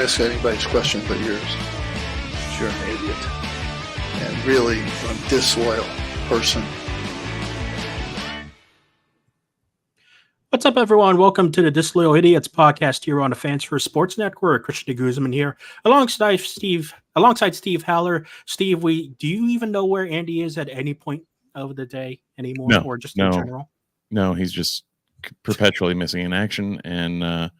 ask anybody's question but yours. You're an idiot. And really a disloyal person. What's up, everyone? Welcome to the Disloyal Idiots podcast here on the Fans for Sports Network. Christian Guzman here, alongside Steve Haller. Steve, do you even know where Andy is at any point of the day anymore, or just in general? No, he's just perpetually missing in action. And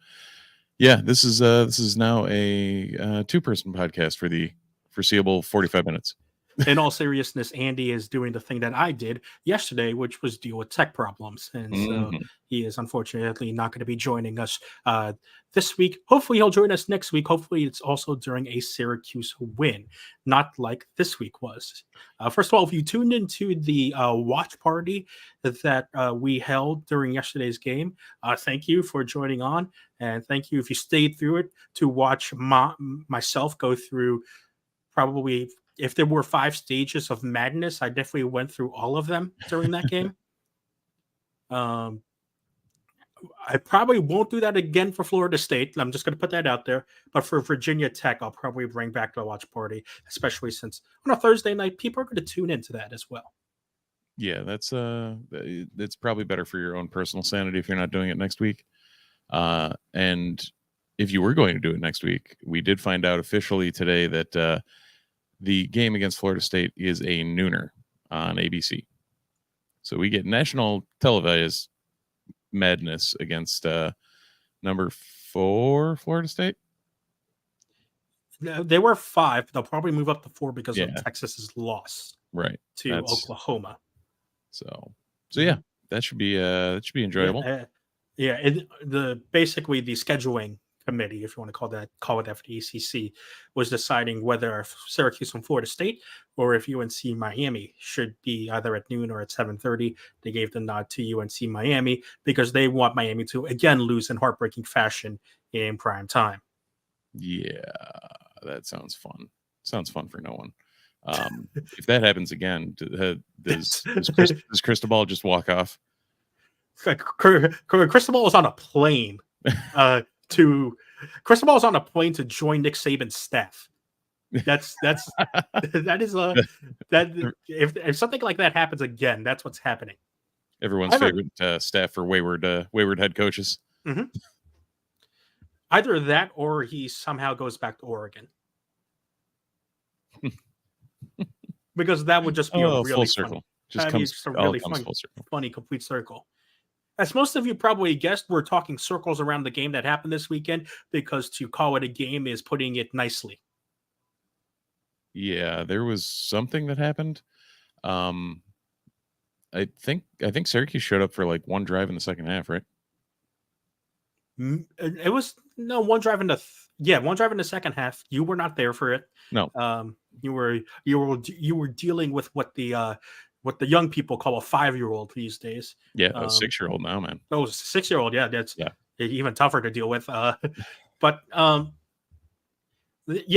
this is now a two-person podcast for the foreseeable 45 minutes. In all seriousness, Andy is doing the thing that I did yesterday, which was deal with tech problems. And so he is unfortunately not going to be joining us this week. Hopefully he'll join us next week. Hopefully it's also during a Syracuse win, not like this week was. First of all, if you tuned into the watch party that we held during yesterday's game, thank you for joining on. And thank you if you stayed through it to watch myself go through probably... If there were 5 stages of madness, I definitely went through all of them during that game. I probably won't do that again for Florida State. I'm just going to put that out there. But for Virginia Tech, I'll probably bring back the watch party, especially since on a Thursday night, people are going to tune into that as well. Yeah, that's probably better for your own personal sanity if you're not doing it next week. And if you were going to do it next week, we did find out officially today that the game against Florida State is a nooner on ABC. So we get national televised madness against number 4 Florida State. They were 5. They'll probably move up to 4 because of Texas's loss to Oklahoma. So yeah, that should be enjoyable. Basically the scheduling committee, if you want to call it after the ACC, was deciding whether Syracuse and Florida State or if UNC Miami should be either at noon or at 7:30. They gave the nod to UNC Miami because they want Miami to again lose in heartbreaking fashion in prime time. Yeah, that sounds fun. Sounds fun for no one. If that happens again, does Cristobal just walk off? Cristobal was on a plane. Cristobal was on a plane to join Nick Saban's staff. That if something like that happens again, that's what's happening. Everyone's favorite staff for wayward head coaches. Mm-hmm. Either that or he somehow goes back to Oregon. Because that would just be a really full circle. Funny complete circle. As most of you probably guessed, we're talking circles around the game that happened this weekend because to call it a game is putting it nicely. Yeah, there was something that happened. I think Syracuse showed up for like one drive in the second half, right? It was one drive in one drive in the second half. You were not there for it. No. You were dealing with what the young people call a 5-year-old these days. Yeah, a 6-year-old now, man. Oh, 6-year-old. Yeah, that's even tougher to deal with.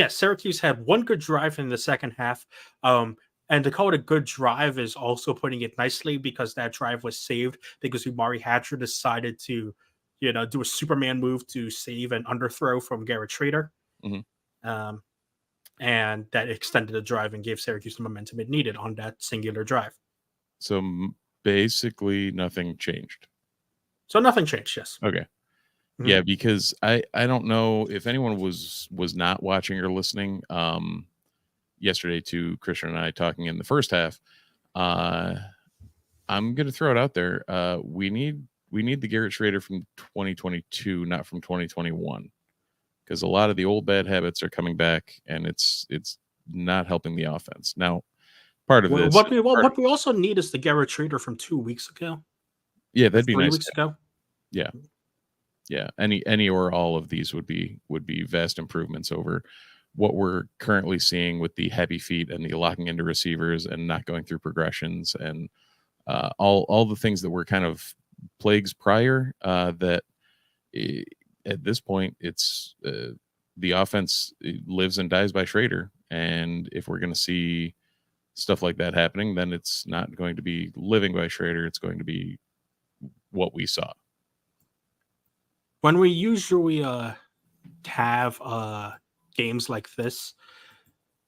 Syracuse had one good drive in the second half. And to call it a good drive is also putting it nicely because that drive was saved because Umari Hatcher decided to, do a Superman move to save an underthrow from Garrett Schrader. Mm-hmm. And that extended the drive and gave Syracuse the momentum it needed on that singular drive. So basically nothing changed. So nothing changed, yes. Okay. Mm-hmm. Yeah, because I don't know if anyone was not watching or listening yesterday to Christian and I talking in the first half. I'm going to throw it out there. We need the Garrett Schrader from 2022, not from 2021. Because a lot of the old bad habits are coming back, and it's not helping the offense. Now, part of this... What we also need is the Garrett Schrader from 2 weeks ago. Yeah, that'd be nice. 3 weeks ago. Yeah. Any or all of these would be vast improvements over what we're currently seeing with the heavy feet and the locking into receivers and not going through progressions and all the things that were kind of plagues prior that... At this point, it's the offense lives and dies by Schrader. And if we're going to see stuff like that happening, then it's not going to be living by Schrader. It's going to be what we saw. When we usually have games like this.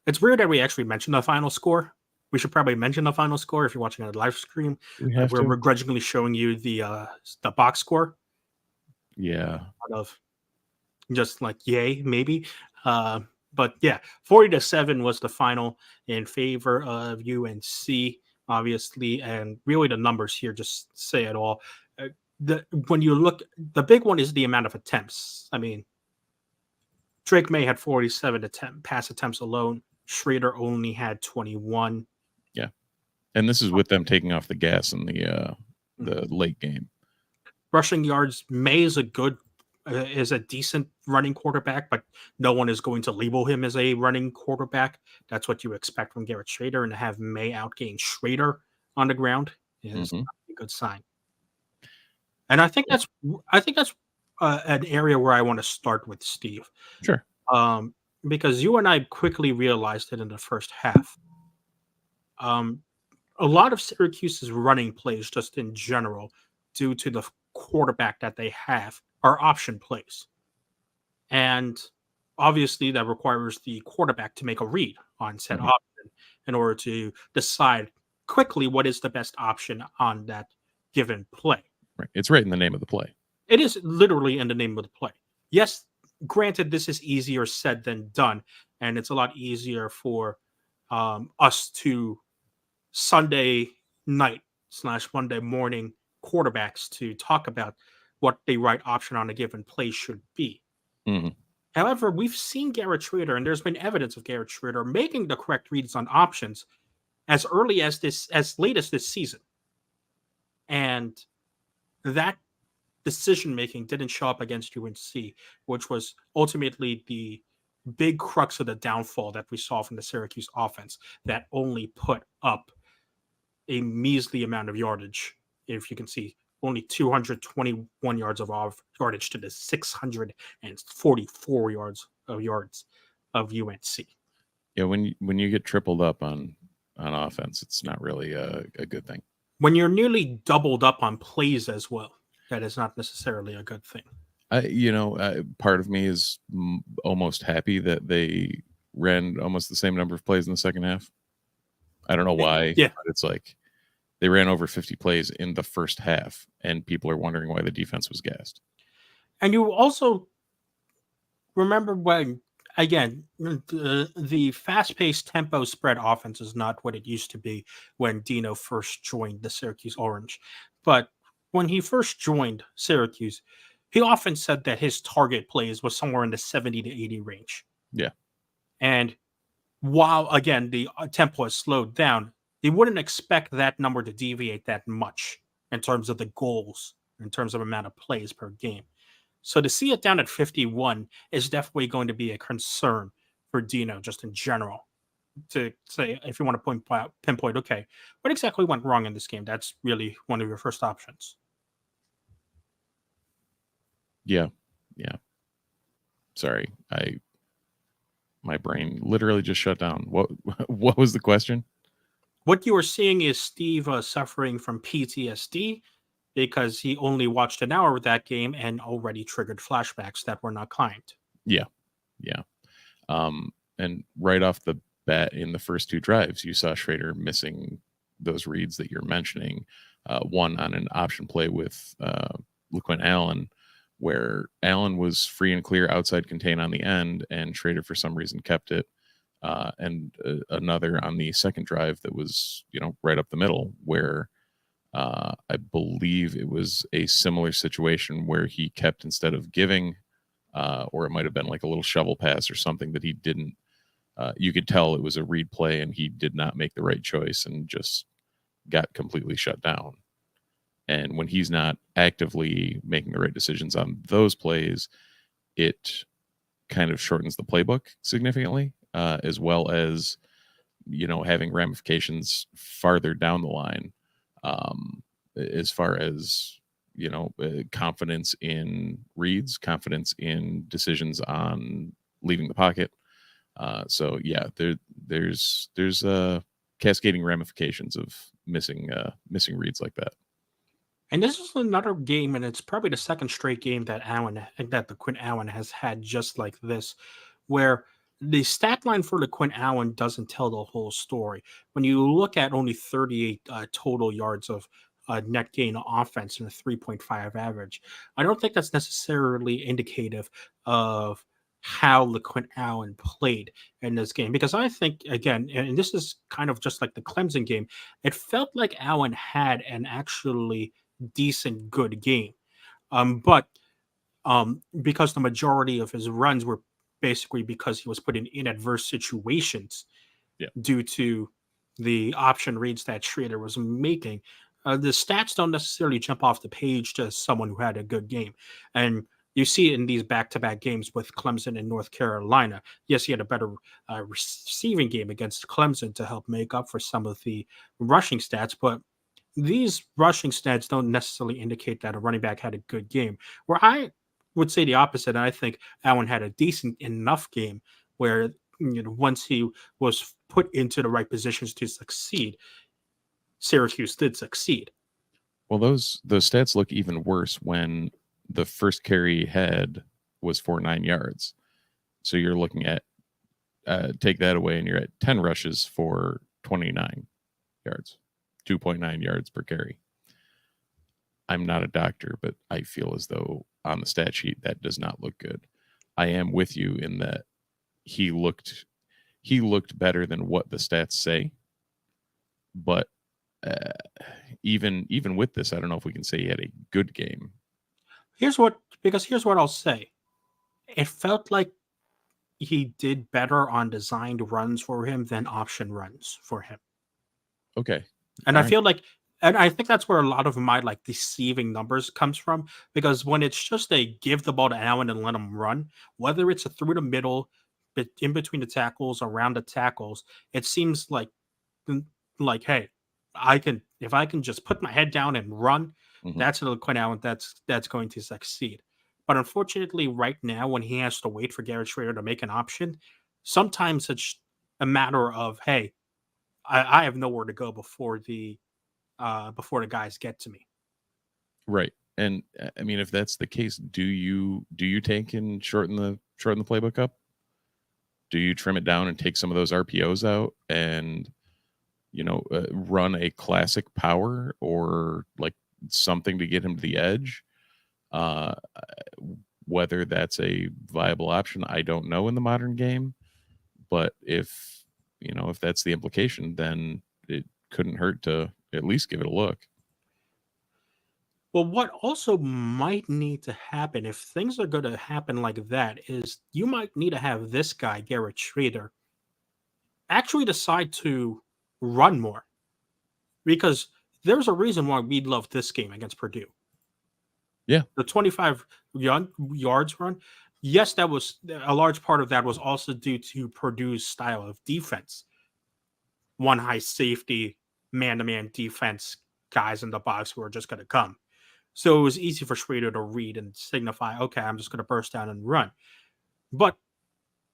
It's weird that we actually mentioned the final score. We should probably mention the final score if you're watching a live stream. We have We're to. begrudgingly showing you the box score Yeah. out of just like yay maybe. But yeah, 40-7 was the final in favor of UNC, obviously, and really the numbers here just say it all. When you look, the big one is the amount of attempts. I mean, Drake May had 47 pass attempts alone. Schrader only had 21. Yeah. And this is with them taking off the gas in the late game. Rushing yards, May is a decent running quarterback, but no one is going to label him as a running quarterback. That's what you expect from Garrett Schrader, and to have May outgain Schrader on the ground is Mhm. a good sign. And I think that's an area where I want to start with Steve. Sure. Because you and I quickly realized it in the first half. A lot of Syracuse's running plays, just in general, due to the quarterback that they have, are option plays. And obviously, that requires the quarterback to make a read on said Mhm. option in order to decide quickly what is the best option on that given play. Right. It's right in the name of the play. It is literally in the name of the play. Yes, granted, this is easier said than done, and it's a lot easier for us to Sunday night / Monday morning quarterbacks to talk about what the right option on a given play should be. Mhm. However, we've seen Garrett Schrader, and there's been evidence of Garrett Schrader making the correct reads on options as early as late as this season. And that decision making didn't show up against UNC, which was ultimately the big crux of the downfall that we saw from the Syracuse offense that only put up a measly amount of yardage. If you can see, only 221 yards of yardage to the 644 yards of UNC. Yeah, when you get tripled up on offense, it's not really a good thing. When you're nearly doubled up on plays as well, that is not necessarily a good thing. Part of me is almost happy that they ran almost the same number of plays in the second half. I don't know why, Yeah. but it's like they ran over 50 plays in the first half, and people are wondering why the defense was gassed. And you also remember when, again, the fast-paced tempo spread offense is not what it used to be when Dino first joined the Syracuse Orange. But when he first joined Syracuse, he often said that his target plays was somewhere in the 70 to 80 range. Yeah. And while, again, the tempo has slowed down, you wouldn't expect that number to deviate that much in terms of the goals, in terms of amount of plays per game. So to see it down at 51 is definitely going to be a concern for Dino, just in general. To say, if you want to pinpoint, okay, what exactly went wrong in this game? That's really one of your first options. Yeah. Sorry, my brain literally just shut down. What was the question? What you are seeing is Steve suffering from PTSD because he only watched an hour of that game and already triggered flashbacks that were not kind. Yeah. And right off the bat in the first two drives, you saw Schrader missing those reads that you're mentioning. One on an option play with LeQuint Allen, where Allen was free and clear outside contain on the end, and Schrader for some reason kept it. And another on the second drive that was, right up the middle, where I believe it was a similar situation where he kept, instead of giving, or it might have been like a little shovel pass or something that he didn't. You could tell it was a read play, and he did not make the right choice and just got completely shut down. And when he's not actively making the right decisions on those plays, it kind of shortens the playbook significantly, as well as, having ramifications farther down the line, as far as, confidence in reads, confidence in decisions on leaving the pocket. So yeah, there's cascading ramifications of missing reads like that. And this is another game, and it's probably the second straight game that the Quinn Allen has had just like this, where the stat line for the Quinn Allen doesn't tell the whole story. When you look at only 38 total yards of net gain offense and a 3.5 average, I don't think that's necessarily indicative of how LeQuint Allen played in this game. Because I think, again, and this is kind of just like the Clemson game, it felt like Allen had an actually decent, good game. But because the majority of his runs were basically because he was put in adverse situations Yeah. due to the option reads that Schrader was making. The stats don't necessarily jump off the page to someone who had a good game. And you see it in these back-to-back games with Clemson and North Carolina. Yes, he had a better receiving game against Clemson to help make up for some of the rushing stats, but these rushing stats don't necessarily indicate that a running back had a good game. Where I would say the opposite. I think Allen had a decent enough game where once he was put into the right positions to succeed, Syracuse did succeed. Well, those stats look even worse when the first carry he had was for 9 yards. So you're looking at take that away, and you're at 10 rushes for 29 yards, 2.9 yards per carry. I'm not a doctor, but I feel as though on the stat sheet that does not look good. I am with you in that he looked better than what the stats say, but even with this, I don't know if we can say he had a good game. Here's what I'll say. It felt like he did better on designed runs for him than option runs for him. Okay. And All I right. feel like, and I think that's where a lot of my like deceiving numbers comes from, because when it's just a give the ball to Allen and let him run, whether it's a through the middle, but in between the tackles, around the tackles, it seems like, hey, if I can just put my head down and run, Mhm. that's another Quinn Allen that's going to succeed. But unfortunately, right now, when he has to wait for Garrett Schrader to make an option, sometimes it's a matter of, hey, I have nowhere to go before the guys get to me. Right. And I mean, if that's the case, do you take and shorten the playbook up? Do you trim it down and take some of those RPOs out and run a classic power or like something to get him to the edge? Whether that's a viable option, I don't know in the modern game. But if that's the implication, then it couldn't hurt to at least give it a look. Well, what also might need to happen if things are going to happen like that is you might need to have this guy, Garrett Schrader, actually decide to run more, because there's a reason why we love this game against Purdue. Yeah. The 25 yards run. Yes, that was a large part of that was also due to Purdue's style of defense. One high safety, man-to-man defense, guys in the box who are just going to come. So it was easy for Schrader to read and signify, okay, I'm just going to burst down and run. But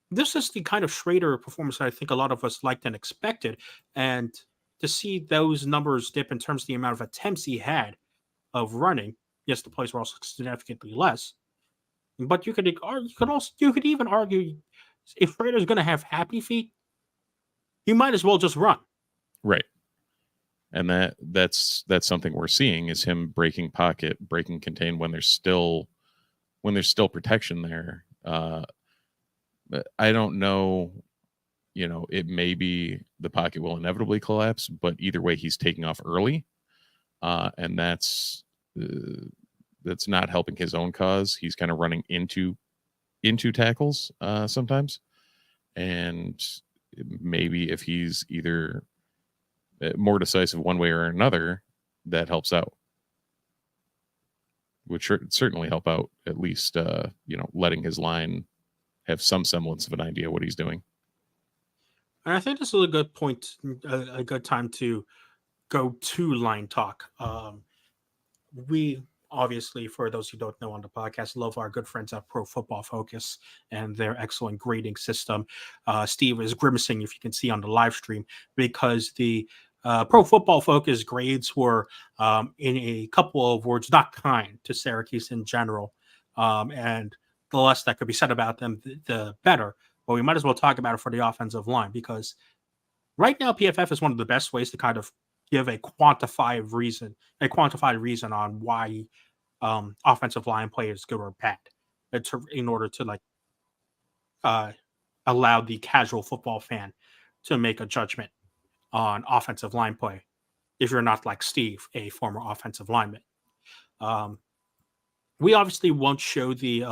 this is the kind of Schrader performance that I think a lot of us liked and expected. And to see those numbers dip in terms of the amount of attempts he had of running, yes, the plays were also significantly less. But you could even argue if Schrader's going to have happy feet, he might as well just run. Right. And that's something we're seeing is him breaking pocket, breaking contain when there's still protection there. I don't know. It may be the pocket will inevitably collapse, but either way, he's taking off early, and that's not helping his own cause. He's kind of running into tackles sometimes, and maybe if he's either more decisive one way or another, that helps out. Would certainly help out at least letting his line have some semblance of an idea what he's doing. And I think this is a good point, a good time to go to line talk. We obviously, for those who don't know on the podcast, love our good friends at Pro Football Focus and their excellent grading system. Steve is grimacing, if you can see on the live stream, because the Pro Football Focus grades were, in a couple of words, not kind to Syracuse in general. And the less that could be said about them, the better. But we might as well talk about it for the offensive line, because right now PFF is one of the best ways to kind of give a quantified reason on why offensive line play is good or bad, in order to like uh, allow the casual football fan to make a judgment on offensive line play. If you're not like Steve, a former offensive lineman, um, we obviously won't show the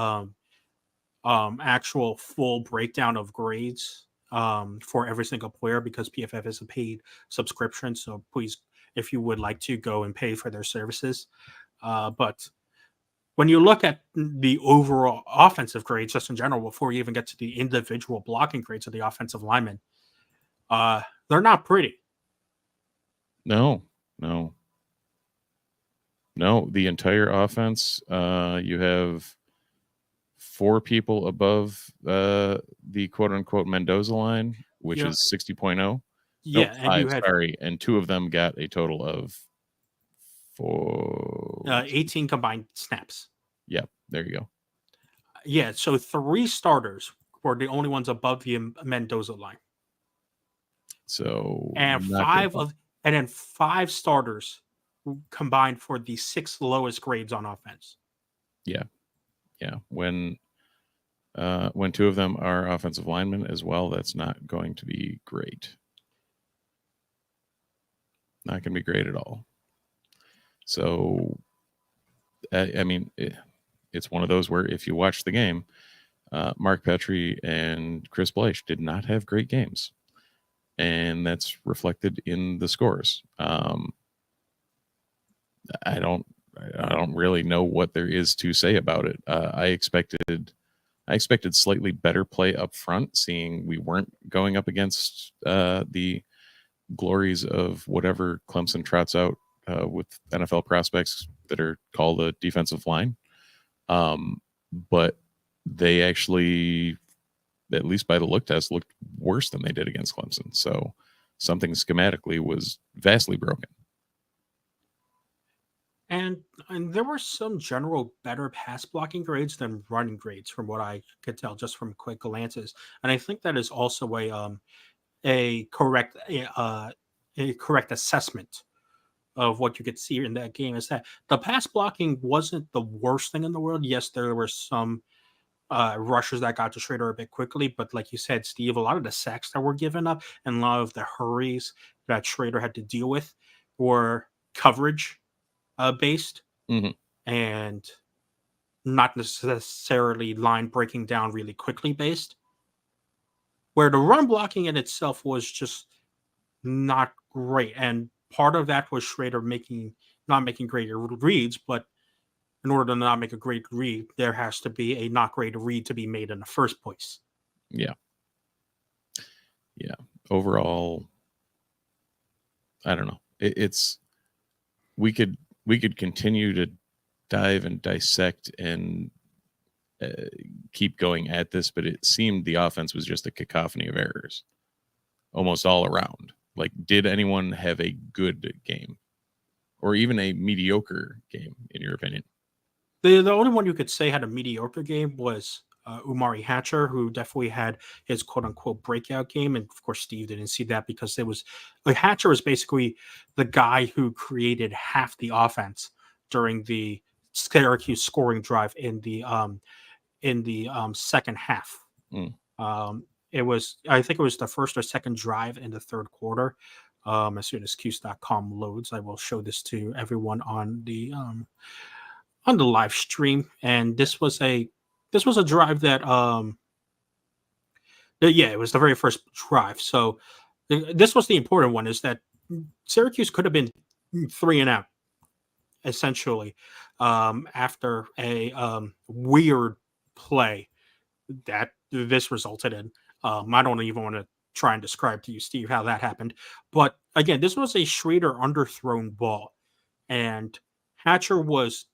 actual full breakdown of grades for every single player, because PFF is a paid subscription. So please, if you would like to, go and pay for their services. But when you look at the overall offensive grades, just in general, before you even get to the individual blocking grades of the offensive linemen, they're not pretty. No, no, no. The entire offense, you have 4 people above the quote unquote Mendoza line, which Yeah. is 60.0. Yeah, Nope, and 5, you had sorry. And 2 of them got a total of 4. 18 combined snaps. Yep, there you go. Yeah, so 3 starters were the only ones above the Mendoza line, So and not great. and then 5 starters combined for the 6 lowest grades on offense. Yeah. When 2 of them are offensive linemen as well, that's not going to be great. Not going to be great at all. So, I mean, it's one of those where if you watch the game, Mark Petrie and Chris Bleich did not have great games, and that's reflected in the scores. I don't really know what there is to say about it. I expected slightly better play up front, seeing we weren't going up against the glories of whatever Clemson trots out with NFL prospects that are called a defensive line. But they actually, at least by the look test, looked worse than they did against Clemson. So something schematically was vastly broken. And there were some general better pass blocking grades than running grades, from what I could tell just from quick glances. And I think that is also a correct a correct assessment of what you could see in that game, is that the pass blocking wasn't the worst thing in the world. Yes, there were some rushers that got to Schrader a bit quickly, but like you said, Steve, a lot of the sacks that were given up and a lot of the hurries that Schrader had to deal with were coverage based, Mm-hmm. and not necessarily line breaking down really quickly based, where the run blocking in itself was just not great. And part of that was Schrader not making great reads, but in order to not make a great read, there has to be a not great read to be made in the first place. Yeah. Overall, I don't know. It's we could continue to dive and dissect and keep going at this, but it seemed the offense was just a cacophony of errors almost all around. Like, did anyone have a good game or even a mediocre game, in your opinion? The only one you could say had a mediocre game was Umari Hatcher, who definitely had his quote unquote breakout game. And of course, Steve didn't see that, because it was like Hatcher was basically the guy who created half the offense during the Syracuse scoring drive in the second half. Mm. I think it was the first or second drive in the third quarter. As soon as Cuse.com loads, I will show this to everyone on the live stream. And this was a drive that yeah, it was the very first drive. So this was the important one, is that Syracuse could have been 3 and out essentially, after a weird play that this resulted in. I don't even want to try and describe to you, Steve, how that happened. But again, this was a Schrader underthrown ball, and Hatcher was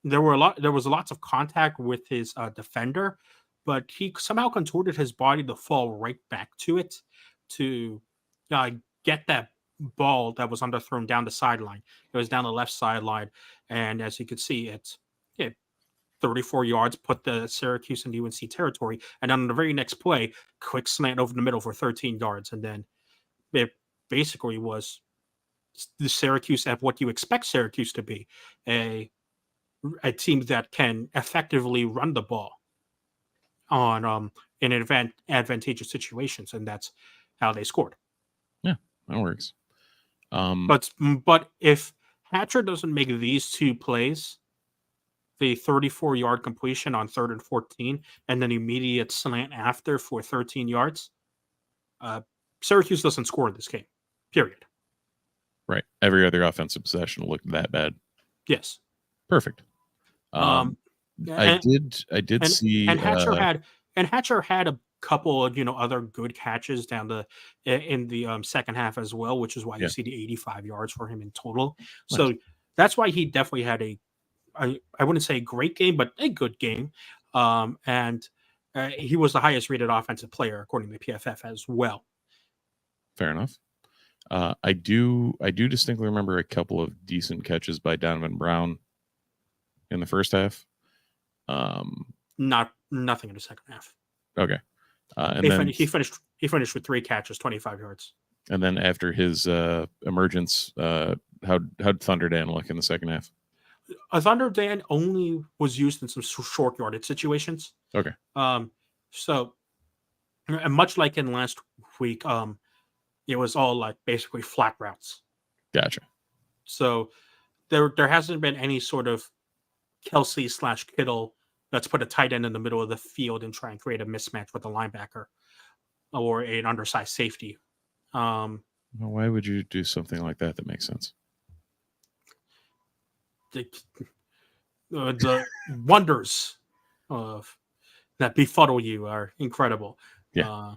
there was lots of contact with his defender, but he somehow contorted his body to fall right back to it to uh, get that ball that was underthrown down the sideline. It was down the left sideline, and as you could see, it's 34 yards, put the Syracuse in UNC territory, and then on the very next play, quick slant over the middle for 13 yards, and then it basically was the Syracuse at what you expect Syracuse to be, a team that can effectively run the ball on in advantageous situations, and that's how they scored. Yeah, that works. But if Hatcher doesn't make these two plays, the 34-yard completion on 3rd and 14, and then immediate slant after for 13 yards, Syracuse doesn't score in this game, period. Right. Every other offensive possession looked that bad. Yes. Perfect. I did and, see and Hatcher had a couple of other good catches down in the second half as well, which is why you see the 85 yards for him in total. Nice. So that's why he definitely had I wouldn't say a great game, but a good game. And he was the highest rated offensive player according to PFF as well. Fair enough. I do distinctly remember a couple of decent catches by Donovan Brown in the first half. Nothing in the second half. Okay. He finished with 3 catches, 25 yards. And then after his emergence, how'd Thunder Dan look in the second half? Thunder Dan only was used in some short yardage situations. Okay. So, and much like in last week, it was all like basically flat routes. Gotcha. So there hasn't been any sort of Kelsey/Kittle, let's put a tight end in the middle of the field and try and create a mismatch with a linebacker or an undersized safety. Well, why would you do something like that? That makes sense. The wonders of that befuddle you are incredible. Yeah.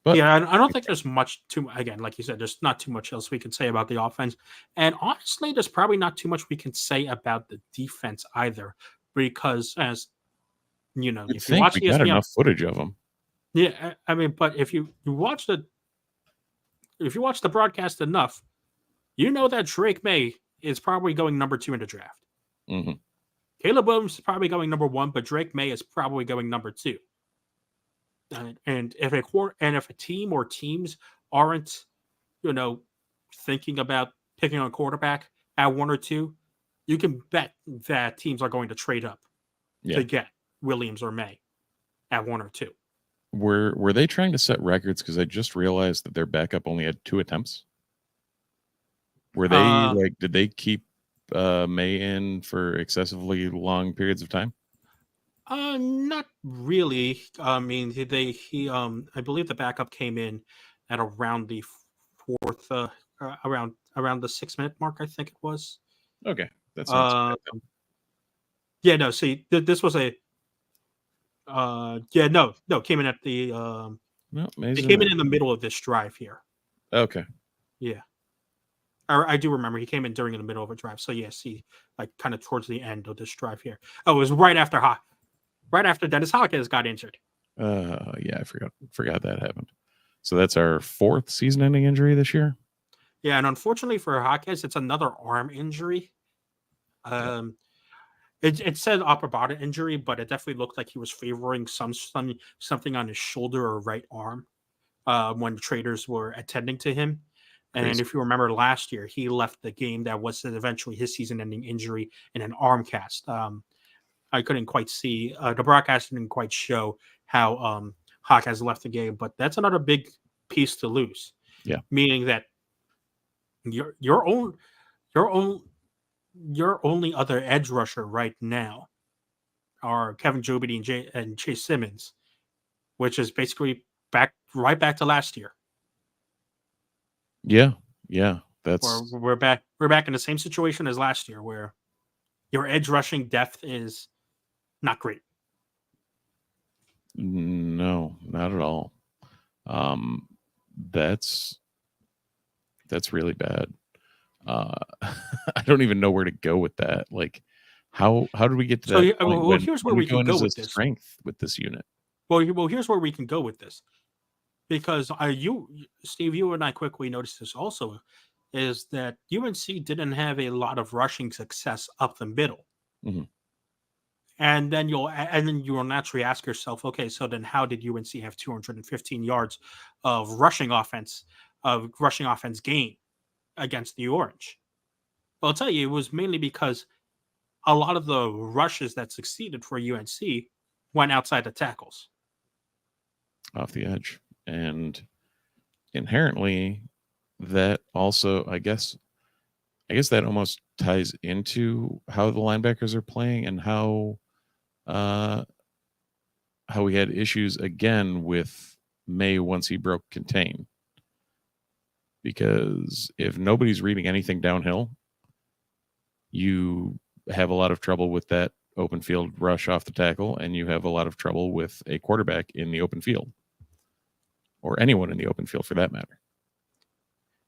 But yeah, I don't think there's much again, like you said, there's not too much else we can say about the offense. And honestly, there's probably not too much we can say about the defense either, because as if you watch we got enough footage of them. Yeah, I mean, but if you watch the broadcast enough, that Drake May is probably going number 2 in the draft. Mm-hmm. Caleb Williams is probably going number 1, but Drake May is probably going number 2. And if a team or teams aren't, thinking about picking a quarterback at 1 or 2, you can bet that teams are going to trade up to get Williams or May at 1 or 2. Were they trying to set records? Because I just realized that their backup only had 2 attempts. Were they did they keep May in for excessively long periods of time? Not really. I mean, I believe the backup came in at around the 4th, around the 6-minute mark, I think it was. Okay, that's not yeah. No, see, this was a came in at the it came in the middle of this drive here. Okay. Yeah. I do remember he came in during the middle of a drive. So yes, he kind of towards the end of this drive here. Oh, it was right after Dennis Hawkins got injured. Yeah, I forgot that happened. So that's our 4th season-ending injury this year. Yeah, and unfortunately for Hawkins, it's another arm injury. It said upper body injury, but it definitely looked like he was favoring something on his shoulder or right arm when the traders were attending to him. Crazy. And if you remember last year, he left the game that was eventually his season-ending injury in an arm cast. I couldn't quite see the broadcast didn't quite show how Hawk has left the game, but that's another big piece to lose. Yeah, meaning that your only other edge rusher right now are Kevin Jobity and Chase Simmons, which is basically right back to last year. Yeah, we're back in the same situation as last year, where your edge rushing depth is not great. No, not at all. That's really bad. I don't even know where to go with that. Like, how did we get to that point? Well, here's where we can go with this strength with this unit. Well, here's where we can go with this. because Steve, you and I quickly noticed this also, is that UNC didn't have a lot of rushing success up the middle. Mhm. And then you will naturally ask yourself, okay, so then how did UNC have 215 yards of rushing offense gain against the Orange? Well, I'll tell you, it was mainly because a lot of the rushes that succeeded for UNC went outside the tackles. Off the edge. And inherently, that also, I guess that almost ties into how the linebackers are playing and uh, how we had issues again with May once he broke contain. Because if nobody's reading anything downhill, you have a lot of trouble with that open field rush off the tackle, and you have a lot of trouble with a quarterback in the open field, or anyone in the open field for that matter.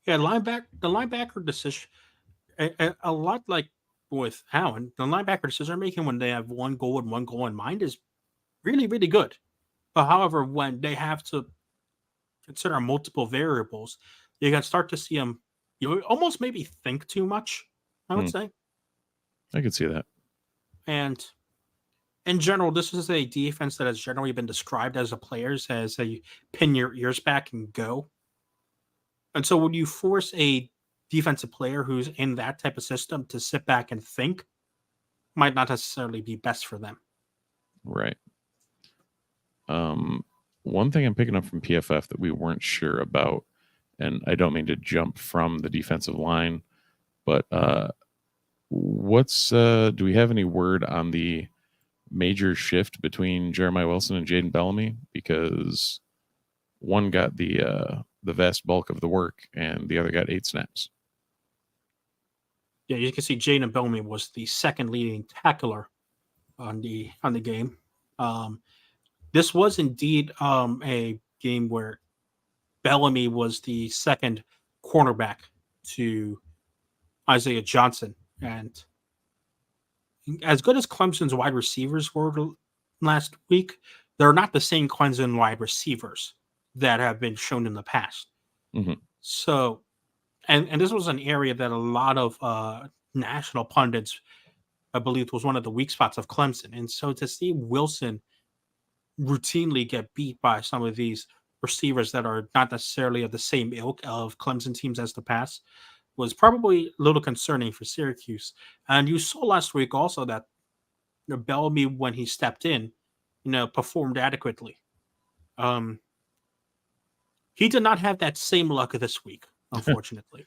Yeah, the linebacker decision, a lot like with Allen, the linebacker decision making when they have one goal in mind is really, really good. But however, when they have to consider multiple variables, you can start to see them, almost maybe think too much, I would Hmm, say. I could see that. And in general, this is a defense that has generally been described as a players as a pin your ears back and go. And so when you force a defensive player who's in that type of system to sit back and think, might not necessarily be best for them. Right. Um, One thing I'm picking up from PFF that we weren't sure about, and I don't mean to jump from the defensive line, but do we have any word on the major shift between Jeremiah Wilson and Jaden Bellamy? Because one got the vast bulk of the work, and the other got 8 snaps. Yeah, you can see Jaden Bellamy was the second leading tackler on the game. Um, this was indeed a game where Bellamy was the second cornerback to Isaiah Johnson, and as good as Clemson's wide receivers were last week, they're not the same Clemson wide receivers that have been shown in the past. Mm-hmm. So, and this was an area that a lot of national pundits, I believe, was one of the weak spots of Clemson. And so to see Wilson routinely get beat by some of these receivers that are not necessarily of the same ilk of Clemson teams as the past was probably a little concerning for Syracuse. And you saw last week also that Bellamy, when he stepped in, performed adequately. Um, he did not have that same luck this week, unfortunately.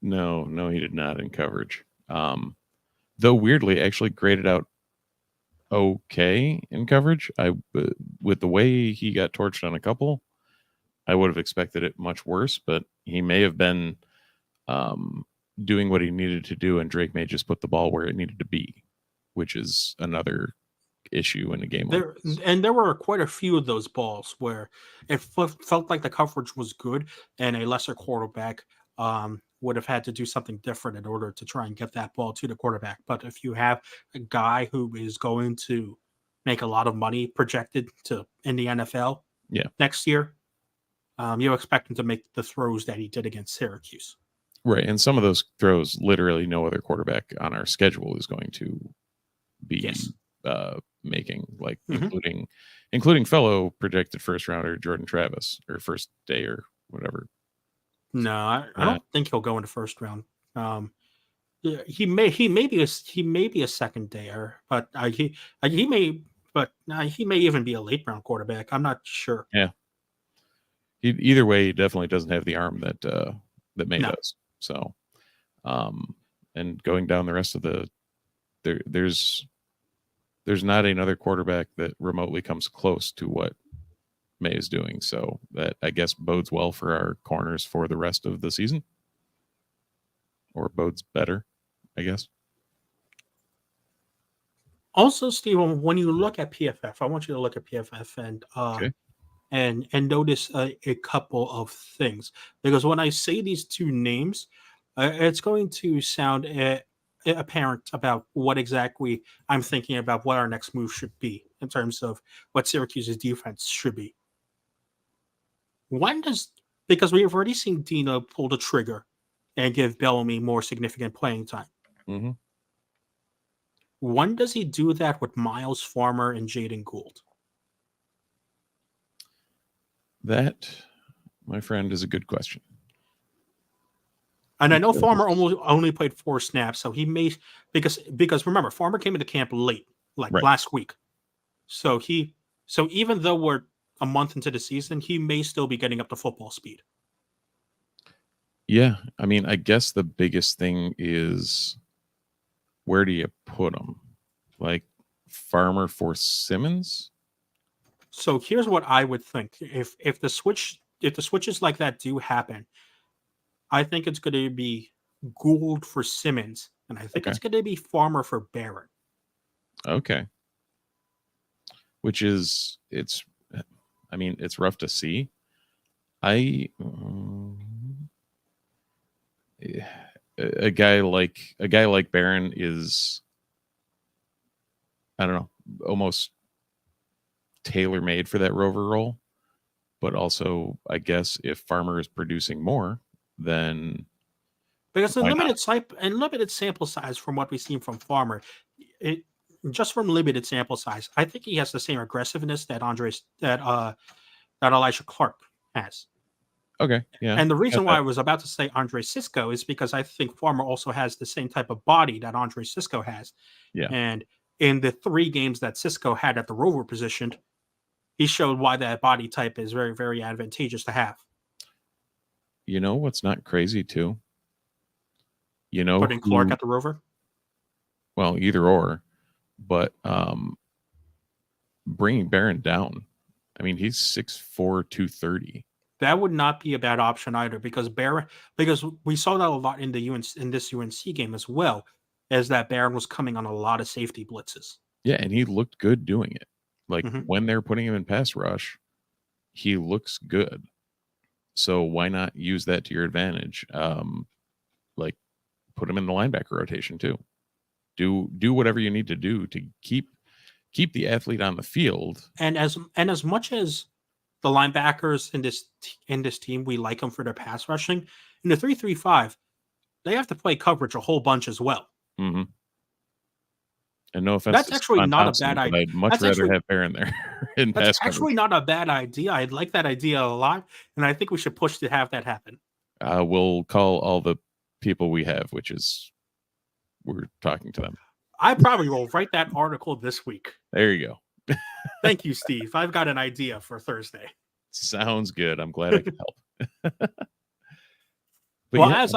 No, he did not in coverage. Though weirdly, actually graded out okay in coverage. With the way he got torched on a couple, I would have expected it much worse. But he may have been doing what he needed to do, and Drake may just put the ball where it needed to be, which is another issue in a game like this. And there were quite a few of those balls where it felt like the coverage was good, and a lesser quarterback would have had to do something different in order to try and get that ball to the quarterback. But if you have a guy who is going to make a lot of money projected to in the NFL next year, you expect him to make the throws that he did against Syracuse. Right, and some of those throws, literally no other quarterback on our schedule is going to be making, like including fellow projected first rounder Jordan Travis, or first day or whatever. No, I don't think he'll go in the first round. Yeah, he may be a second dayer, but he may even be a late round quarterback. I'm not sure. Yeah, either way, he definitely doesn't have the arm that May No. does. So, and going down the rest of there's not another quarterback that remotely comes close to what May is doing. So that, I guess, bodes well for our corners for the rest of the season, or bodes better, I guess. Also, Stephen, when you look at PFF, I want you to look at PFF and Okay. and notice a couple of things, because when I say these two names, it's going to sound apparent about what exactly I'm thinking about what our next move should be in terms of what Syracuse's defense should be. When does because we've already seen Dino pull the trigger and give Bellamy more significant playing time. Mm-hmm. When does he do that with Miles Farmer and Jaden Gould? That, my friend, is a good question. And I know Farmer only played 4 snaps, so he may because remember Farmer came into camp late, like Right. last week. So even though we're a month into the season, he may still be getting up to football speed. Yeah, I mean, I guess the biggest thing is where do you put him? Like Farmer for Simmons? So here's what I would think: if the switches like that do happen, I think it's going to be Gould for Simmons, and I think Okay. it's going to be Farmer for Barrett. Okay. Which is it's rough to see. A guy like Barron is, I don't know, almost tailor-made for that rover role. But also, I guess if Farmer is producing more, then Because in why limited sample size from what we've seen from Farmer, it just from limited sample size, I think he has the same aggressiveness that Elijah Clark has. okay, yeah. And the reason why I was about to say Andre Cisco is because I think Farmer also has the same type of body that Andre Cisco has. Yeah. And in the 3 games that Cisco had at the rover position, he showed why that body type is very, very advantageous to have. You know what's not crazy too? You know, Putting Clark at the rover? Well, either or, but bringing Barron down. I mean, he's 6'4", 230. That would not be a bad option either, because we saw that a lot in this UNC game as well, as that Barron was coming on a lot of safety blitzes. Yeah, and he looked good doing it. Like Mhm. when they're putting him in pass rush, he looks good. So why not use that to your advantage? Like put him in the linebacker rotation too. Do whatever you need to do to keep the athlete on the field. And as much as the linebackers in this team, we like them for their pass rushing, in the 3-3-5, they have to play coverage a whole bunch as well. Mm-hmm. And no offense, That's actually not a bad idea. I'd much rather have Barron there in pass That's coverage. actually not a bad idea. I'd like that idea a lot, and I think we should push to have that happen. We'll call all the people we have, which is we're talking to them. I probably will write that article this week. There you go. Thank you, Steve. I've got an idea for Thursday. Sounds good. I'm glad I could help. Well, yeah. as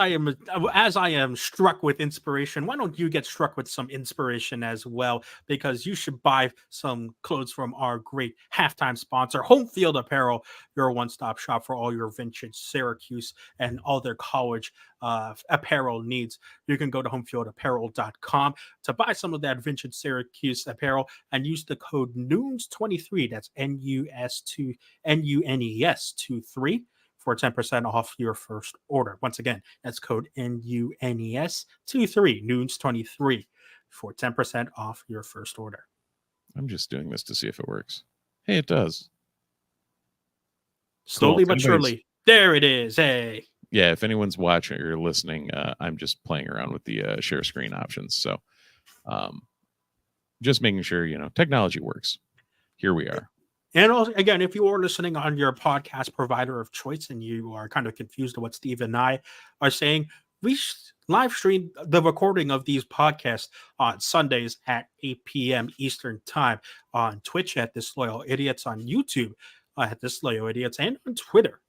I am struck with inspiration, why don't you get struck with some inspiration as well? Because you should buy some clothes from our great halftime sponsor, Home Field Apparel, your one-stop shop for all your vintage Syracuse and other college apparel needs. You can go to homefieldapparel.com to buy some of that vintage Syracuse apparel and use the code NUNES23. That's NUNES23 for 10% off your first order. Once again, that's code NUNES23, NUNES23, for 10% off your first order. I'm just doing this to see if it works. Hey, it does. Slowly but surely. There it is. Hey. Yeah, if anyone's watching or listening, I'm just playing around with the share screen options. So just making sure, technology works. Here we are. And also, again, if you are listening on your podcast provider of choice and you are kind of confused at what Steve and I are saying, we live stream the recording of these podcasts on Sundays at 8 p.m. Eastern Time, on Twitch at Disloyal Idiots, on YouTube at Disloyal Idiots, and on Twitter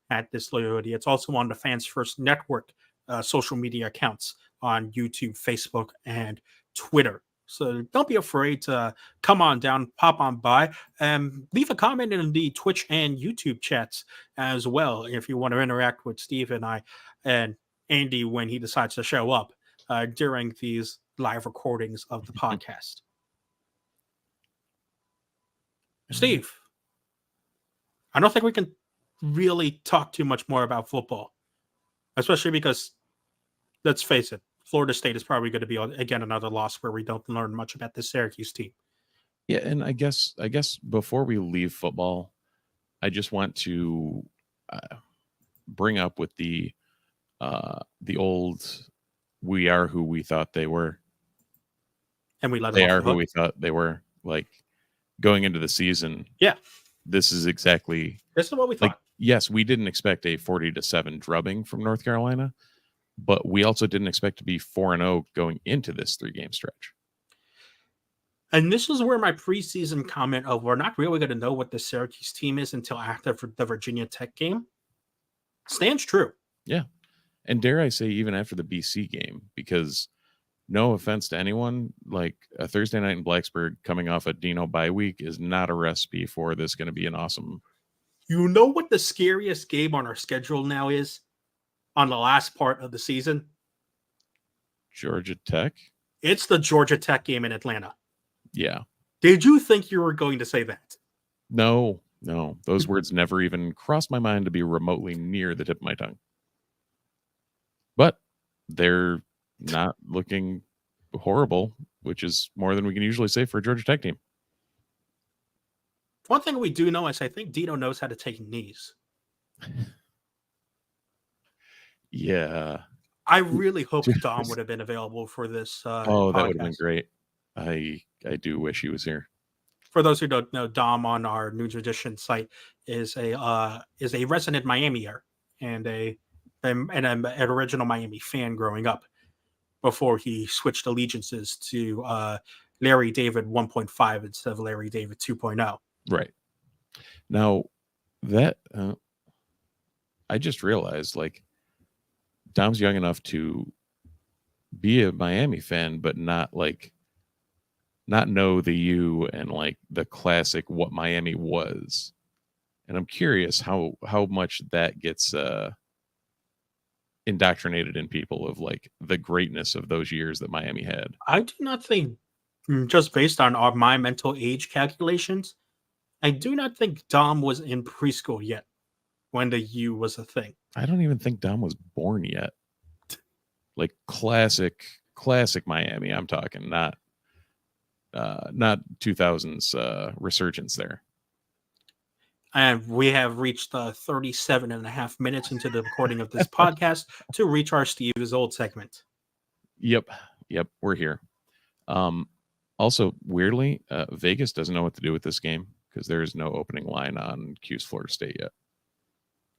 at Disloyal Idiots. Also on the Fans First Network social media accounts on YouTube, Facebook, and Twitter. So don't be afraid to come on down, pop on by, and leave a comment in the Twitch and YouTube chats as well if you want to interact with Steve and I and Andy when he decides to show up during these live recordings of the podcast. Steve, I don't think we can really talk too much more about football, especially because, let's face it, Florida State is probably going to be, again, another loss where we don't learn much about this Syracuse team. Yeah, and I guess before we leave football, I just want to bring up with the old "we are who we thought they were." And we let them They off are the who hook. we thought they were. Like going into the season, Yeah, this is exactly this is what we like. thought. Yes, we didn't expect a 40-7 drubbing from North Carolina, but we also didn't expect to be 4-0 going into this 3-game stretch. And this is where my preseason comment of we're not really going to know what the Syracuse team is until after the Virginia Tech game stands true. Yeah. And dare I say, even after the BC game, because no offense to anyone, like a Thursday night in Blacksburg coming off a Dino bye week is not a recipe for this going to be an awesome. You know what the scariest game on our schedule now is on the last part of the season? Georgia Tech? It's the Georgia Tech game in Atlanta. Yeah. Did you think you were going to say that? No. Those words never even crossed my mind to be remotely near the tip of my tongue. But they're not looking horrible, which is more than we can usually say for a Georgia Tech team. One thing we do know is I think Dino knows how to take knees. Yeah. I really hope Dom would have been available for this that podcast. would have been great. I do wish he was here. For those who don't know, Dom on our New Tradition site is a resident Miamier and an original Miami fan growing up before he switched allegiances to Larry David 1.5 instead of Larry David 2.0. Right. Now that I just realized, like, Dom's young enough to be a Miami fan, but not know the U and like the classic what Miami was. And I'm curious how much that gets indoctrinated in people of like the greatness of those years that Miami had. I do not think, just based on my mental age calculations, I do not think Dom was in preschool yet when the U was a thing. I don't even think Dom was born yet. Like classic Miami, I'm talking, not 2000s resurgence there. And we have reached 37 and a half minutes into the recording of this podcast to reach our Steve is Old segment. Yep, we're here. Also, weirdly, Vegas doesn't know what to do with this game because there is no opening line on Q's Florida State yet.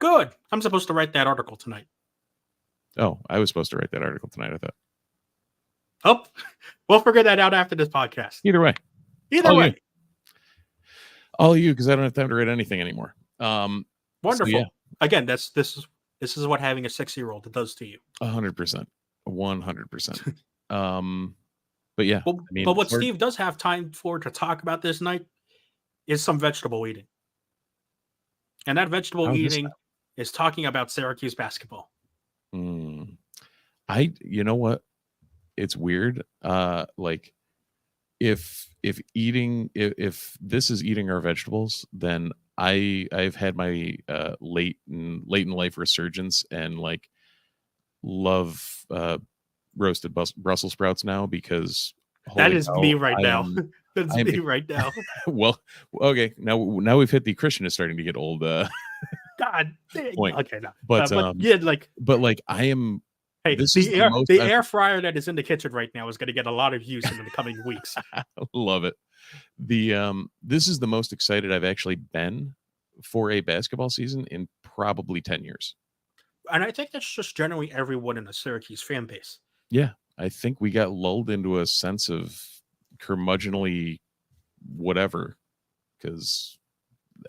Good. I'm supposed to write that article tonight. Oh, I was supposed to write that article tonight, I thought. Oh, we'll figure that out after this podcast. Either way. All you, because I don't have time to write anything anymore. Wonderful. So, yeah. Again, this is what having a 6-year-old does to you. 100%. 100%. But yeah. But what Steve does have time for to talk about this night is some vegetable eating. And that vegetable eating is talking about Syracuse basketball. You know what? It's weird. Like if this is eating our vegetables, then I've had my late in life resurgence and like love roasted Brussels sprouts now because that is me right now. That's me right now. Well, okay. Now we've hit the Christian is starting to get old. God, point. Okay, no. But I am. Hey, the air fryer that is in the kitchen right now is going to get a lot of use in the coming weeks. Love it. This is the most excited I've actually been for a basketball season in probably 10 years. And I think that's just generally everyone in the Syracuse fan base. Yeah, I think we got lulled into a sense of curmudgeonly whatever, because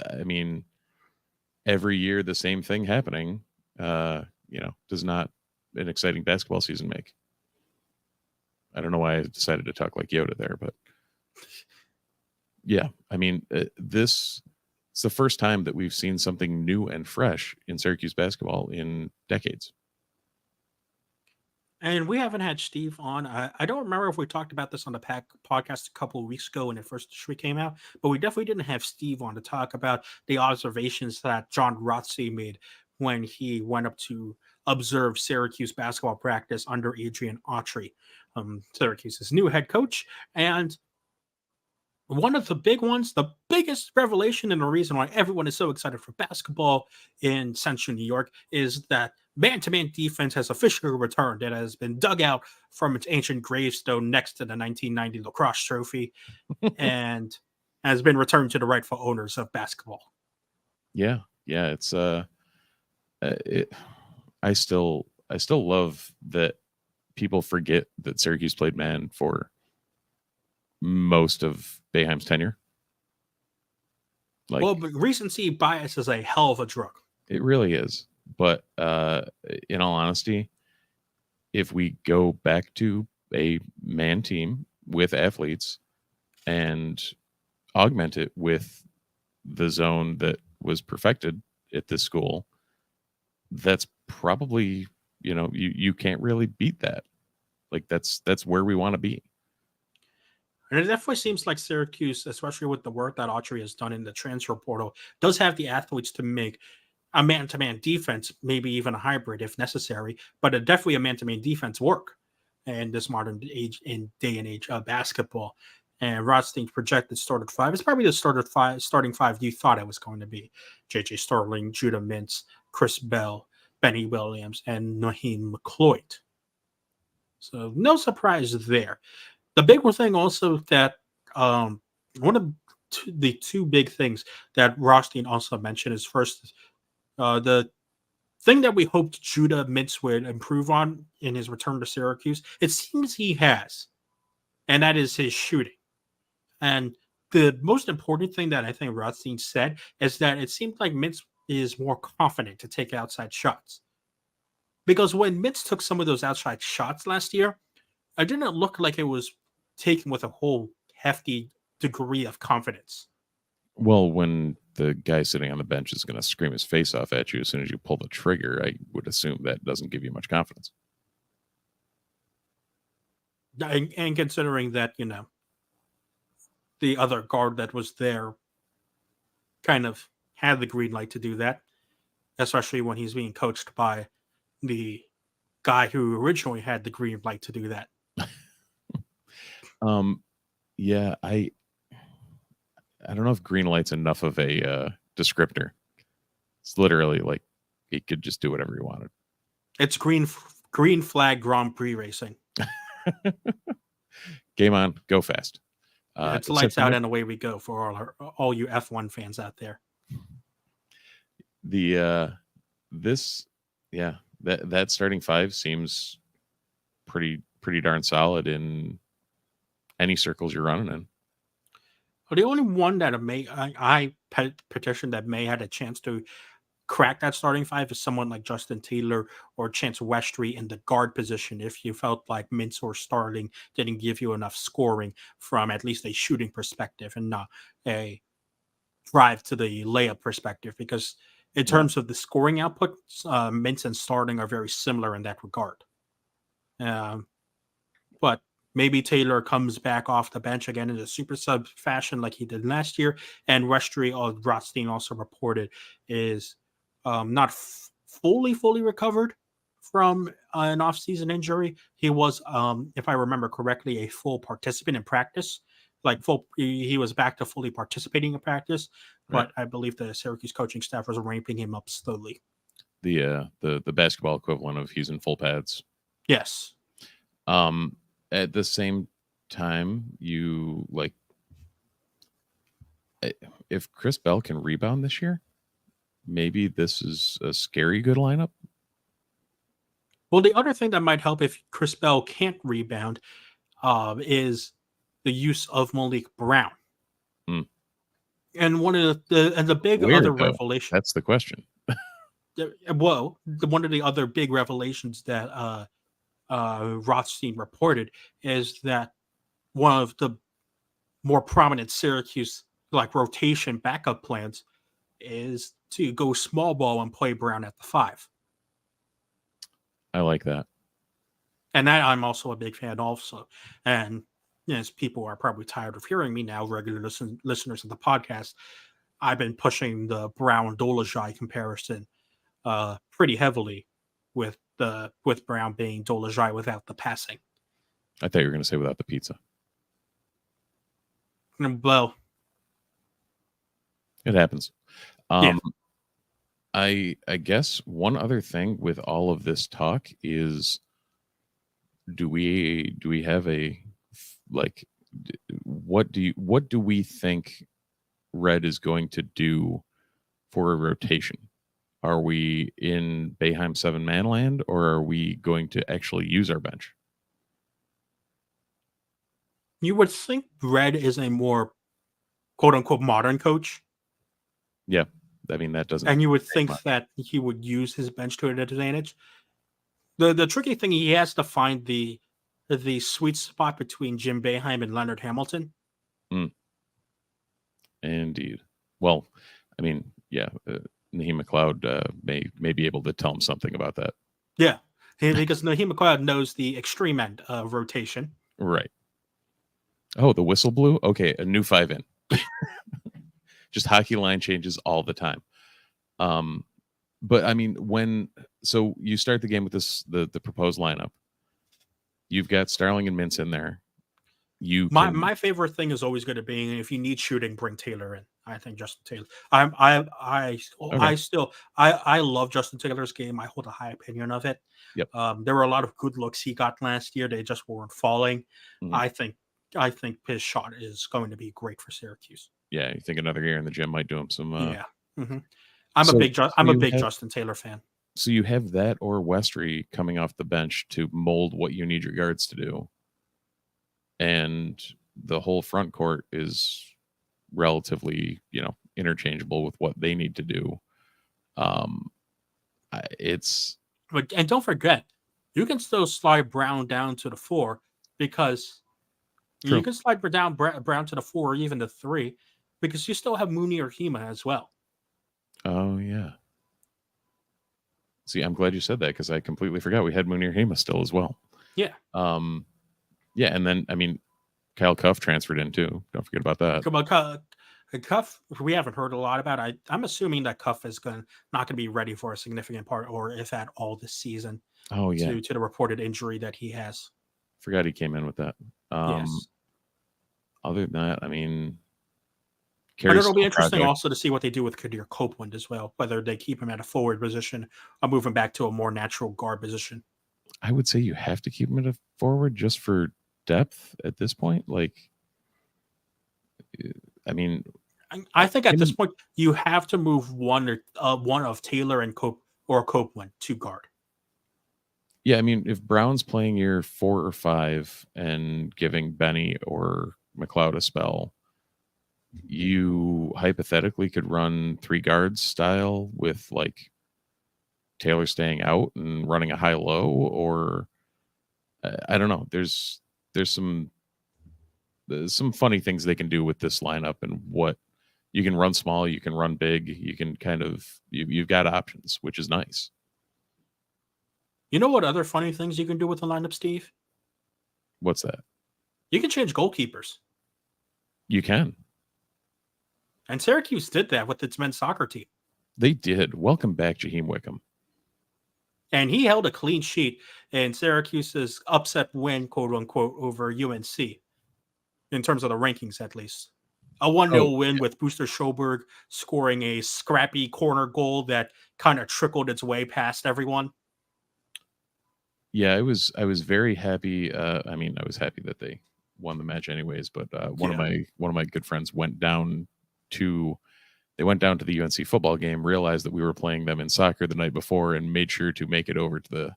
I mean, every year the same thing happening, does not an exciting basketball season make. I don't know why I decided to talk like Yoda there, but yeah, I mean, it's the first time that we've seen something new and fresh in Syracuse basketball in decades. And we haven't had Steve on. I don't remember if we talked about this on the podcast a couple of weeks ago when it first came out, but we definitely didn't have Steve on to talk about the observations that John Rotze made when he went up to observe Syracuse basketball practice under Adrian Autry, Syracuse's new head coach. And one of the big ones, the biggest revelation and the reason why everyone is so excited for basketball in Central New York is that man-to-man defense has officially returned. It has been dug out from its ancient gravestone next to the 1990 lacrosse trophy and has been returned to the rightful owners of basketball. Yeah, it's it, I still love that people forget that Syracuse played man for most of Boeheim's tenure. Well, but recency bias is a hell of a drug. It really is. But in all honesty, if we go back to a man team with athletes and augment it with the zone that was perfected at this school, that's probably, you can't really beat that. Like that's where we want to be. And it definitely seems like Syracuse, especially with the work that Autry has done in the transfer portal, does have the athletes to make a man-to-man defense, maybe even a hybrid if necessary, but definitely a man-to-man defense work in this modern age and day and age of basketball. And Rothstein's projected started five is probably the starting five you thought it was going to be: J.J. Sterling, Judah Mintz, Chris Bell, Benny Williams, and Naheem McCloyd. So no surprise there. The big thing also that one of the two big things that Rothstein also mentioned is first the thing that we hoped Judah Mintz would improve on in his return to Syracuse. It seems he has, and that is his shooting. And the most important thing that I think Rothstein said is that it seemed like Mintz is more confident to take outside shots. Because when Mintz took some of those outside shots last year, it didn't look like it was taken with a whole hefty degree of confidence. Well, when the guy sitting on the bench is going to scream his face off at you as soon as you pull the trigger, I would assume that doesn't give you much confidence. And considering that, the other guard that was there kind of had the green light to do that, especially when he's being coached by the guy who originally had the green light to do that. Yeah, I don't know if green light's enough of a descriptor. It's literally like he could just do whatever he wanted. It's green flag Grand Prix racing. Game on, go fast. It's lights out and away we go for all you F1 fans out there. That starting five seems pretty darn solid in any circles you're running in. Well, the only one that I petitioned that may had a chance to crack that starting five is someone like Justin Taylor or Chance Westry in the guard position if you felt like Mintz or Starling didn't give you enough scoring from at least a shooting perspective and not a drive to the layup perspective, because in terms of the scoring output, Mintz and Starling are very similar in that regard. But maybe Taylor comes back off the bench again in a super sub fashion like he did last year. And Westry, Rothstein also reported, is not fully recovered from an off-season injury. He was, if I remember correctly, a full participant in practice. He was back to fully participating in practice, but I believe the Syracuse coaching staff was ramping him up slowly. The basketball equivalent of he's in full pads. Yes. At the same time, if Chris Bell can rebound this year, maybe this is a scary good lineup. Well, the other thing that might help if Chris Bell can't rebound is the use of Malik Brown. And one of the big other revelations. That's the question. Well, one of the other big revelations that Rothstein reported is that one of the more prominent Syracuse rotation backup plans is to go small ball and play Brown at the 5. I like that. And that I'm also a big fan also. And as people are probably tired of hearing me now, regular listeners of the podcast, I've been pushing the Brown-Dolezaj comparison pretty heavily with Brown being Dolezaj without the passing. I thought you were going to say without the pizza. Well, It happens. yeah. Um, I guess one other thing with all of this talk is, do we have a like what do we think Red is going to do for a rotation? Are we in Bayheim 7-man land, or are we going to actually use our bench? You would think Red is a more quote unquote modern coach, Yeah, I mean that doesn't and you would take think much. that he would use his bench to an advantage. The tricky thing, he has to find the sweet spot between Jim Boeheim and Leonard Hamilton. Mm, indeed. Well, I mean, yeah, Naheem McLeod may be able to tell him something about that. Yeah, because Naheem McLeod knows the extreme end of rotation. Right. Oh, the whistle blew. Okay, a new 5 in. Just hockey line changes all the time. But I mean, so you start the game with the proposed lineup. You've got Starling and Mintz in there. You can My favorite thing is always going to be, if you need shooting, bring Taylor in. I think Justin Taylor. I okay. still I love Justin Taylor's game. I hold a high opinion of it. Yep. There were a lot of good looks he got last year. They just weren't falling. Mhm. I think his shot is going to be great for Syracuse. Yeah, you think another year in the gym might do him some. Yeah. hmm So I'm a you big have Justin Taylor fan. so you have that or Westry coming off the bench to mold what you need your guards to do, and the whole front court is relatively interchangeable with what they need to do. Um, it's But and don't forget, you can still slide Brown down to the 4, because you true. can slide Brown to the 4 or even the 3, because you still have Mooney or Hema as well. Oh yeah. See, I'm glad you said that because I completely forgot we had Munir Hema still as well. Yeah. Yeah, and then I mean, Kyle Cuff transferred in too. Don't forget about that. Come on, Cuff, we haven't heard a lot about. I'm assuming that Cuff is not going to be ready for a significant part, or if at all, this season, Oh yeah, to the reported injury that he has. forgot he came in with that. Yes. Other than that, I mean, And Carey's it'll be still a interesting project. also to see what they do with Kadir Copeland as well, whether they keep him at a forward position or move him back to a more natural guard position. I would say you have to keep him at a forward just for depth at this point. Like, I mean, I think at this him, point you have to move one of Taylor and Copeland to guard. yeah, I mean, if Brown's playing your 4 or 5 and giving Benny or McLeod a spell, you hypothetically could run 3 guards style with like Taylor staying out and running a high low, or I don't know. There's some funny things they can do with this lineup, and what you can run small, you can run big, you can kind of you've got options, which is nice. You know what other funny things you can do with the lineup, Steve? What's that? You can change goalkeepers. You can. And Syracuse did that with its men's soccer team. They did. Welcome back, Jaheim Wickham. And he held a clean sheet in Syracuse's upset win, quote unquote, over UNC, in terms of the rankings at least. A 1-0 Oh, win with Booster Schoberg scoring a scrappy corner goal that kind of trickled its way past everyone. yeah, I was very happy. I mean, I was happy that they won the match anyways, but one of my good friends went down to the UNC football game, realized that we were playing them in soccer the night before, and made sure to make it over to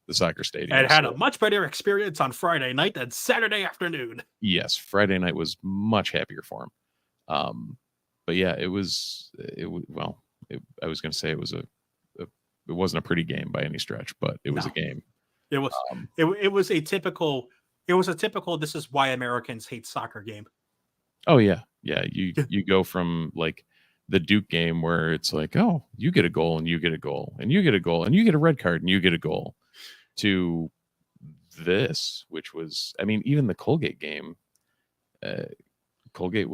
the soccer stadium. And had a much better experience on Friday night than Saturday afternoon. Yes, Friday night was much happier for him. But yeah, I was going to say it wasn't a pretty game by any stretch, but it was a game. It was it was a typical this is why Americans hate soccer game. Oh yeah. You go from like the Duke game where it's like, oh, you get a goal and you get a goal and you get a goal and you get a red card and you get a goal, to this, which was, I mean, even the Colgate game, Colgate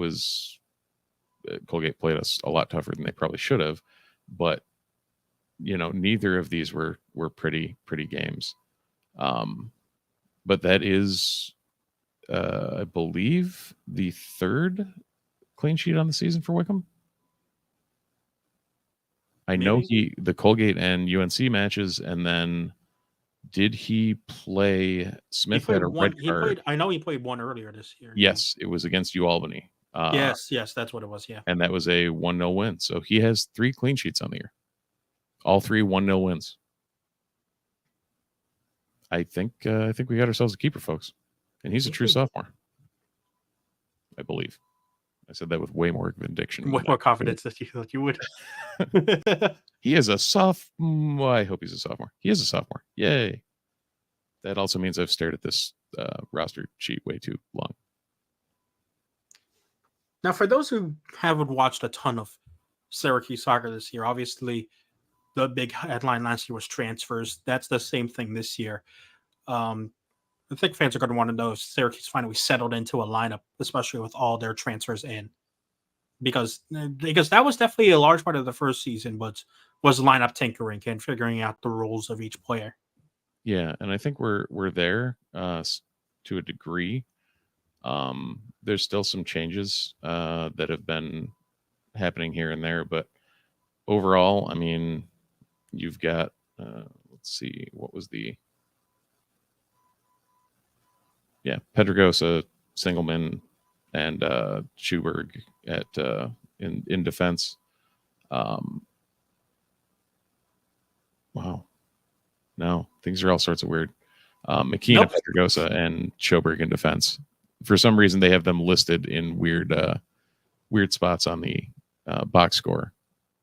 played us a lot tougher than they probably should have, but neither of these were pretty games. But that is I believe, the third clean sheet on the season for Wickham. I know the Colgate and UNC matches, and then did he play? Smith had a red card. I know he played one earlier this year. Yes, it was against UAlbany. Yes, that's what it was. Yeah, and that was a 1-0 win. So he has 3 clean sheets on the year. All 3 1-0 wins. I think we got ourselves a keeper, folks, and he's a true sophomore, I believe. I said that with way more conviction. Way more confidence than you would. He is a sophomore. I hope he's a sophomore. He is a sophomore. Yay. That also means I've stared at this roster sheet way too long. Now, for those who haven't watched a ton of Syracuse soccer this year, obviously the big headline last year was transfers. That's the same thing this year. I think fans are going to want to know if Syracuse finally settled into a lineup, especially with all their transfers in. Because that was definitely a large part of the first season, but was lineup tinkering and figuring out the roles of each player. Yeah, and I think we're there to a degree. There's still some changes that have been happening here and there, but overall, I mean, you've got let's see, what was the Pedregosa, Singleman, and Schuberg at in defense. Wow. No, things are all sorts of weird. McKenna, Pedregosa, and Schuberg in defense. For some reason, they have them listed in weird spots on the box score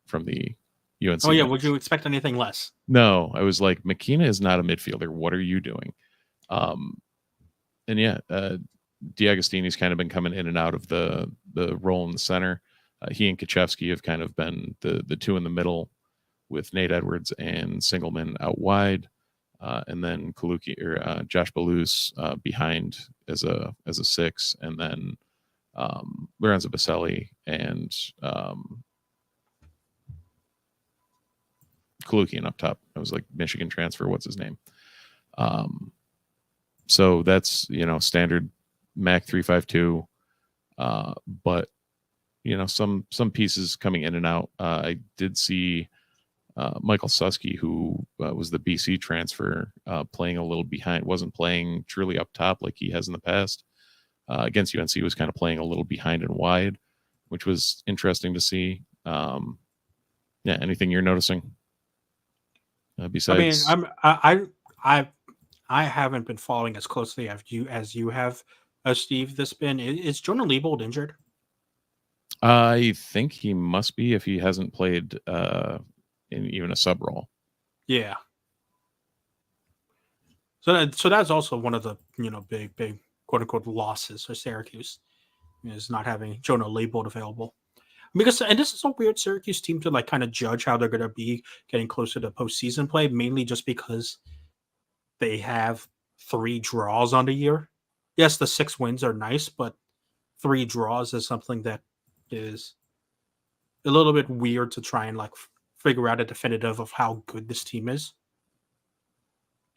from the UNC. Oh yeah, would you expect anything less? No, I was like, McKenna is not a midfielder. What are you doing? And yeah, D'Agostini's kind of been coming in and out of the role in the center. He and Kaczewski have kind of been the two in the middle, with Nate Edwards and Singleman out wide, and then Kaluki or Josh Balous behind as a 6, and then Lorenzo Baselli and Kalukian up top. It was like Michigan transfer. What's his name? So that's, standard MAC 352. But some pieces coming in and out. I did see Michael Susky, who was the BC transfer, playing a little behind, wasn't playing truly up top like he has in the past. Against UNC, was kind of playing a little behind and wide, which was interesting to see. Anything you're noticing? Besides, I haven't been following as closely as you have, Steve. Is Jonah Liebold injured? I think he must be, if he hasn't played in even a sub role. Yeah. So that's also one of the big quote unquote losses for Syracuse, is not having Jonah Liebold available. And this is a weird Syracuse team to kind of judge how they're going to be getting closer to postseason play, mainly just because they have 3 draws on the year. Yes, the 6 wins are nice, but 3 draws is something that is a little bit weird to try and figure out a definitive of how good this team is.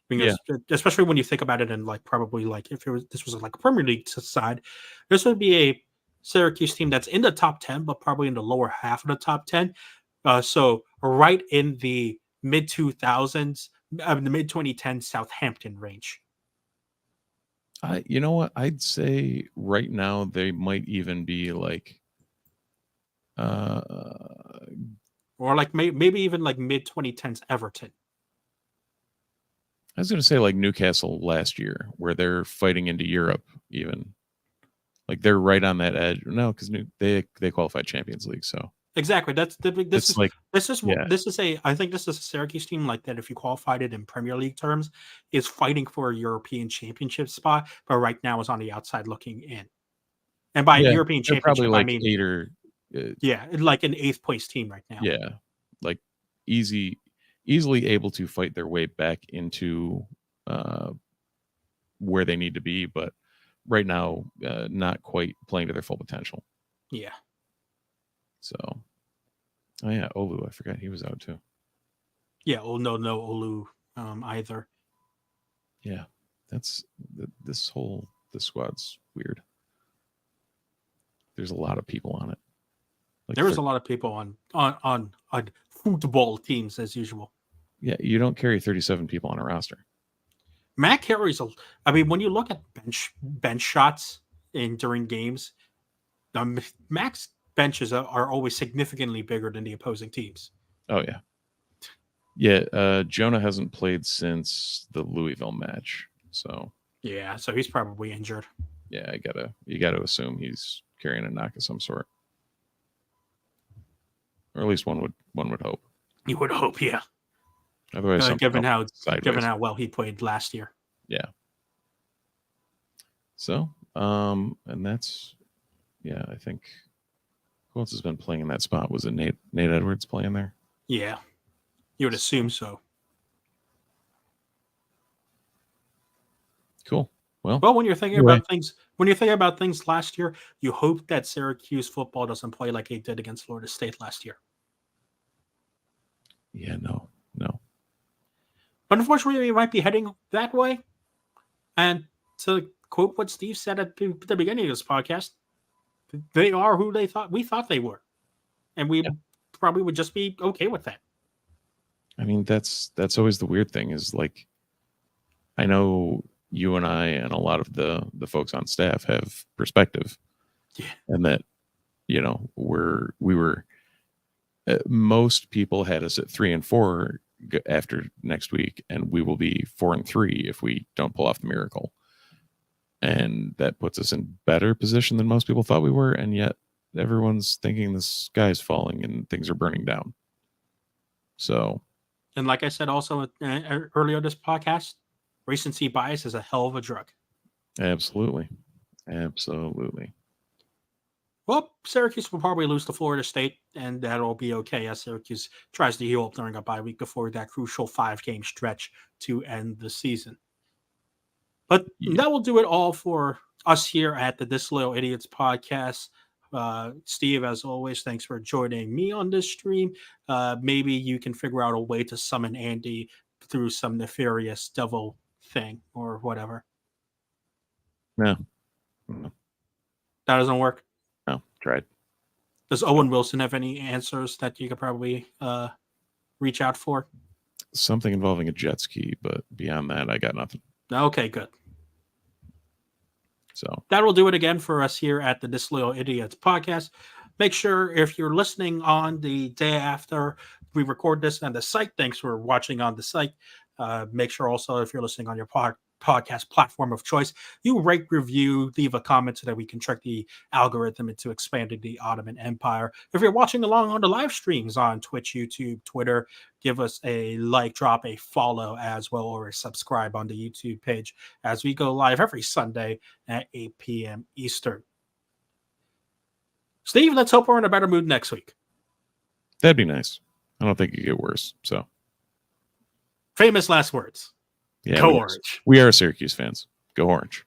Because, especially when you think about it, and probably if this was a Premier League side, this would be a Syracuse team that's in the top 10, but probably in the lower half of the top 10. So right in the mid 2000s, the mid 2010s Southampton range. You know what? I'd say right now they might even be or maybe even mid 2010s Everton. I was going to say Newcastle last year, where they're fighting into Europe even. They're right on that edge. No, because they qualified Champions League, so exactly. I think this is a Syracuse team that if you qualified it in Premier League terms, is fighting for a European Championship spot, but right now is on the outside looking in. And by European Championship, I mean 8 or an 8th place team right now. Yeah, easily able to fight their way back into where they need to be, but right now not quite playing to their full potential. Yeah. So, Olu, I forgot he was out too. Yeah, no Olu either. Yeah, that's this whole This squad's weird. There's a lot of people on it. Like there was a lot of people on football teams as usual. Yeah, you don't carry 37 people on a roster. Matt carries I mean, when you look at bench shots during games, Mac's benches are always significantly bigger than the opposing teams. Oh yeah. Yeah, Jonah hasn't played since the Louisville match. So yeah, so he's probably injured. Yeah, you gotta assume he's carrying a knock of some sort. Or at least one would hope. You would hope, yeah. Otherwise, given how well he played last year. Yeah. So, and that's, yeah, I think who else has been playing in that spot? Was it Nate Edwards playing there? Yeah, you would assume so. Cool. Well, when you're thinking about things last year, you hope that Syracuse football doesn't play like it did against Florida State last year. Yeah, no. But unfortunately, we might be heading that way. And to quote what Steve said at the beginning of this podcast, they are who we thought they were. And we probably would just be okay with that. I mean, that's always the weird thing is like, I know you and I and a lot of the folks on staff have perspective. Yeah. And that, you know, we were most people had us at 3-4 after next week, and we will be 4-3 if we don't pull off the miracle. And that puts us in better position than most people thought we were, and yet everyone's thinking the sky's falling and things are burning down. So, and like I said also earlier this podcast, recency bias is a hell of a drug. Absolutely. Well, Syracuse will probably lose to Florida State, and that'll be okay as Syracuse tries to heal up during a bye week before that crucial 5-game stretch to end the season. But that will do it all for us here at the Disloyal Idiots podcast. Steve, as always, thanks for joining me on this stream. Maybe you can figure out a way to summon Andy through some nefarious devil thing or whatever. No. That doesn't work? No, tried. Does Owen Wilson have any answers that you could probably reach out for? Something involving a jet ski, but beyond that, I got nothing. Okay, good. So that will do it again for us here at the Disloyal Idiots podcast. Make sure if you're listening on the day after we record this on the site, thanks for watching on the site. Make sure also if you're listening on your podcast platform of choice, you rate, review, leave a comment so that we can trick the algorithm into expanding the Ottoman Empire. If you're watching along on the live streams on Twitch, YouTube, Twitter, give us a like, drop a follow as well, or a subscribe on the YouTube page as we go live every Sunday at 8 p.m. Eastern. Steve, let's hope we're in a better mood next week. That'd be nice. I don't think it could get worse. So, famous last words. Yeah, Go Orange. We are Syracuse fans. Go Orange.